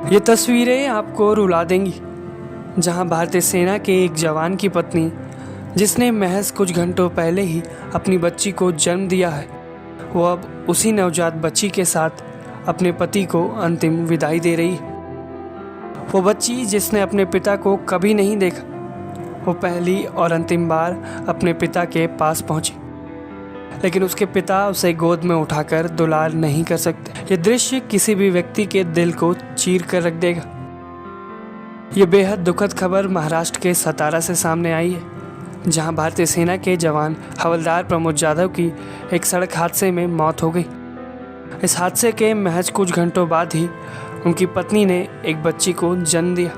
ये तस्वीरें आपको रुला देंगी, जहां भारतीय सेना के एक जवान की पत्नी, जिसने महज कुछ घंटों पहले ही अपनी बच्ची को जन्म दिया है, वो अब उसी नवजात बच्ची के साथ अपने पति को अंतिम विदाई दे रही है। वो बच्ची जिसने अपने पिता को कभी नहीं देखा, वो पहली और अंतिम बार अपने पिता के पास पहुंची, लेकिन उसके पिता उसे गोद में उठाकर दुलार नहीं कर सकते। ये दृश्य किसी भी व्यक्ति के दिल को चीर कर रख देगा। ये बेहद दुखद खबर महाराष्ट्र के सतारा से सामने आई है, जहां भारतीय सेना के जवान हवलदार प्रमोद जाधव की एक सड़क हादसे में मौत हो गई। इस हादसे के महज कुछ घंटों बाद ही उनकी पत्नी ने एक बच्ची को जन्म दिया।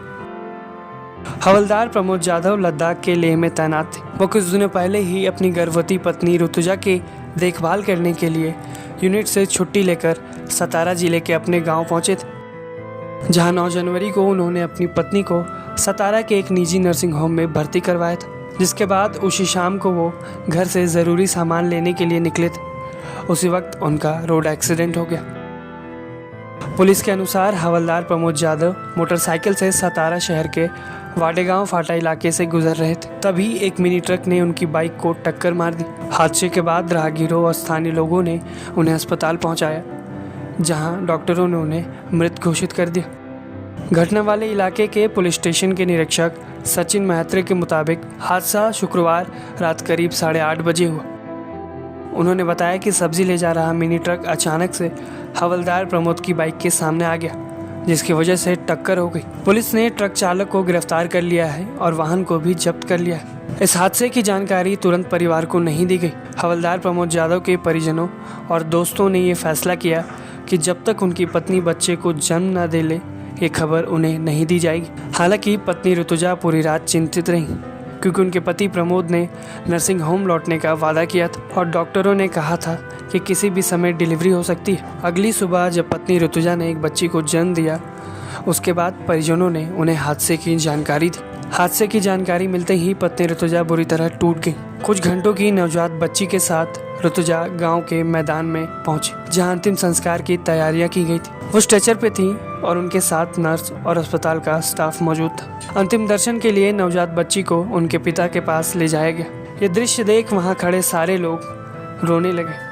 हवलदार प्रमोद जाधव लद्दाख के लेह में तैनात थे। वो कुछ दिनों पहले ही अपनी गर्भवती पत्नी ऋतुजा की देखभाल करने के लिए यूनिट से छुट्टी लेकर सतारा जिले के अपने गांव पहुंचे थे, जहां 9 जनवरी को उन्होंने अपनी पत्नी को सतारा के एक निजी नर्सिंग होम में भर्ती करवाया था। जिसके बाद उसी शाम को वो घर से ज़रूरी सामान लेने के लिए निकले थे। उसी वक्त उनका रोड एक्सीडेंट हो गया। पुलिस के अनुसार हवलदार प्रमोद जाधव मोटरसाइकिल से सतारा शहर के वाडेगांव फाटा इलाके से गुजर रहे थे। तभी एक मिनी ट्रक ने उनकी बाइक को टक्कर मार दी। हादसे के बाद राहगीरों और स्थानीय लोगों ने उन्हें अस्पताल पहुंचाया, जहां डॉक्टरों ने उन्हें मृत घोषित कर दिया। घटना वाले इलाके के पुलिस स्टेशन के निरीक्षक सचिन महत्रे के मुताबिक हादसा शुक्रवार रात करीब 8:30 बजे हुआ। उन्होंने बताया कि सब्जी ले जा रहा मिनी ट्रक अचानक से हवलदार प्रमोद की बाइक के सामने आ गया, जिसकी वजह से टक्कर हो गई। पुलिस ने ट्रक चालक को गिरफ्तार कर लिया है और वाहन को भी जब्त कर लिया है। इस हादसे की जानकारी तुरंत परिवार को नहीं दी गई। हवलदार प्रमोद जाधव के परिजनों और दोस्तों ने ये फैसला किया कि जब तक उनकी पत्नी बच्चे को जन्म न दे ले, ये खबर उन्हें नहीं दी जाएगी। हालांकि पत्नी ऋतुजा पूरी रात चिंतित रही, क्योंकि उनके पति प्रमोद ने नर्सिंग होम लौटने का वादा किया था और डॉक्टरों ने कहा था कि किसी भी समय डिलीवरी हो सकती है। अगली सुबह जब पत्नी ऋतुजा ने एक बच्ची को जन्म दिया, उसके बाद परिजनों ने उन्हें हादसे की जानकारी दी। हादसे की जानकारी मिलते ही पत्नी ऋतुजा बुरी तरह टूट गई। कुछ घंटों की नवजात बच्ची के साथ ऋतुजा गांव के मैदान में पहुंची, जहां अंतिम संस्कार की तैयारियां की गई थी। वो स्ट्रेचर पे थी और उनके साथ नर्स और अस्पताल का स्टाफ मौजूद था। अंतिम दर्शन के लिए नवजात बच्ची को उनके पिता के पास ले जाया गया। ये दृश्य देख वहां खड़े सारे लोग रोने लगे।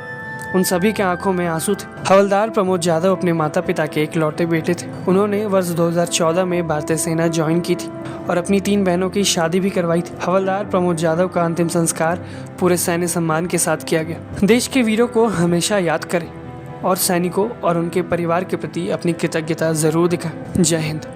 उन सभी के आंखों में आंसू थे। हवलदार प्रमोद जाधव अपने माता पिता के इकलौते बेटे थे। उन्होंने वर्ष 2014 में भारतीय सेना ज्वाइन की थी और अपनी 3 बहनों की शादी भी करवाई थी। हवलदार प्रमोद जाधव का अंतिम संस्कार पूरे सैन्य सम्मान के साथ किया गया। देश के वीरों को हमेशा याद करें और सैनिकों और उनके परिवार के प्रति अपनी कृतज्ञता जरूर दिखाएं। जय हिंद।